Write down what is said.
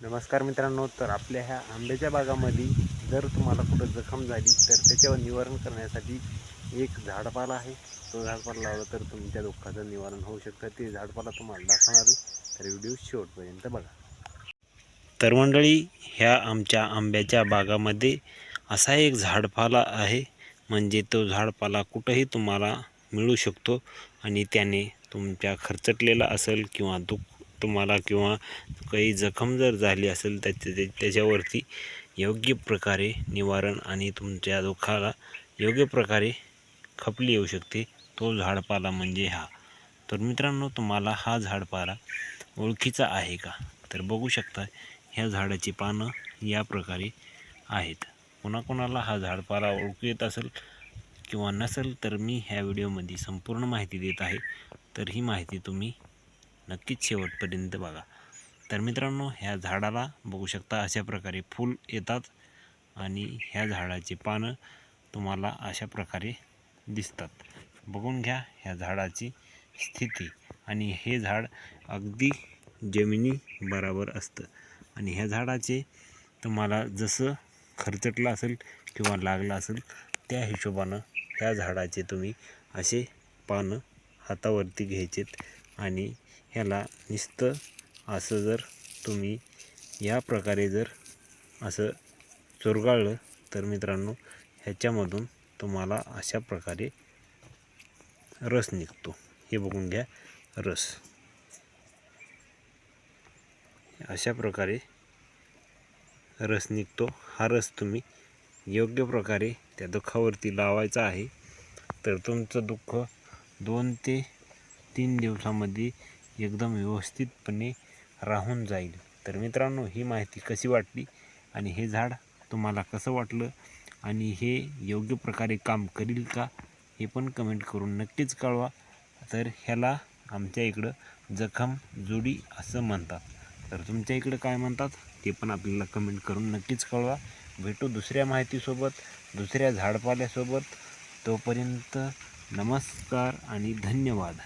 नमस्कार मित्रांनो, तर आपल्या ह्या आंब्याच्या बागामध्ये जर तुम्हाला कुठं जखम झाली तर त्याच्यावर निवारण करण्यासाठी एक झाडपाला आहे. तो झाडपाला लावला तर तुमच्या दुःखाचं निवारण होऊ शकतं. ते झाडपाला तुम्हाला दाखवणार आहे, तर व्हिडिओ शेवटपर्यंत बघा. तर मंडळी, ह्या आमच्या आंब्याच्या बागामध्ये असा एक झाडपाला आहे, म्हणजे तो झाडपाला कुठंही तुम्हाला मिळू शकतो आणि त्याने तुमच्या खर्चटलेला असेल किंवा तुम्हाला किंवा काही जखम जर झाली असेल त्याच्यावरती योग्य प्रकारे निवारण आणि तुमच्या दुःखाला योग्य प्रकारे खपली येऊ शकते. तो झाडपाला म्हणजे हा. तर मित्रांनो, तुम्हाला हा झाडपाला ओळखीचा आहे का? तर बघू शकता, ह्या झाडाची पानं या प्रकारे आहेत. कोणाकोणाला हा झाडपाला ओळखू येत असेल किंवा नसेल तर मी ह्या व्हिडिओमध्ये संपूर्ण माहिती देत आहे, तर ही माहिती तुम्ही नक्कीच शेवटपर्यंत बघा. तर मित्रांनो, ह्या झाडाला बघू शकता अशा प्रकारे फूल येतात आणि ह्या झाडाची पानं तुम्हाला अशा प्रकारे दिसतात. बघून घ्या ह्या झाडाची स्थिती. आणि हे झाड अगदी जमिनी बराबर असतं आणि ह्या झाडाचे तुम्हाला जसं खर्चटलं असेल किंवा लागलं असेल त्या हिशोबानं ह्या झाडाचे तुम्ही असे पानं हातावरती घ्यायचेत आणि ह्याला नुसतं असं जर तुम्ही या प्रकारे जर असं चुरगाळलं तर मित्रांनो, ह्याच्यामधून तुम्हाला अशा प्रकारे रस निघतो. हे बघून घ्या, रस अशा प्रकारे रस निघतो. हा रस तुम्ही योग्य प्रकारे त्या दुःखावरती लावायचा आहे, तर तुमचं दुःख 2 ते 3 दिवसामध्ये एकदम व्यवस्थितपणे राहून जाईल. तर मित्रांनो, ही माहिती कशी वाटली आणि हे झाड तुम्हाला कसं वाटलं आणि हे योग्य प्रकारे काम करील का, हे पण कमेंट करून नक्कीच कळवा. तर ह्याला आमच्या इकडं जखम जुडी असं म्हणतात. तर तुमच्या इकडं काय म्हणतात ते पण आपल्याला कमेंट करून नक्कीच कळवा. भेटू दुसऱ्या माहितीसोबत, दुसऱ्या झाडपाल्यासोबत. तोपर्यंत नमस्कार आणि धन्यवाद.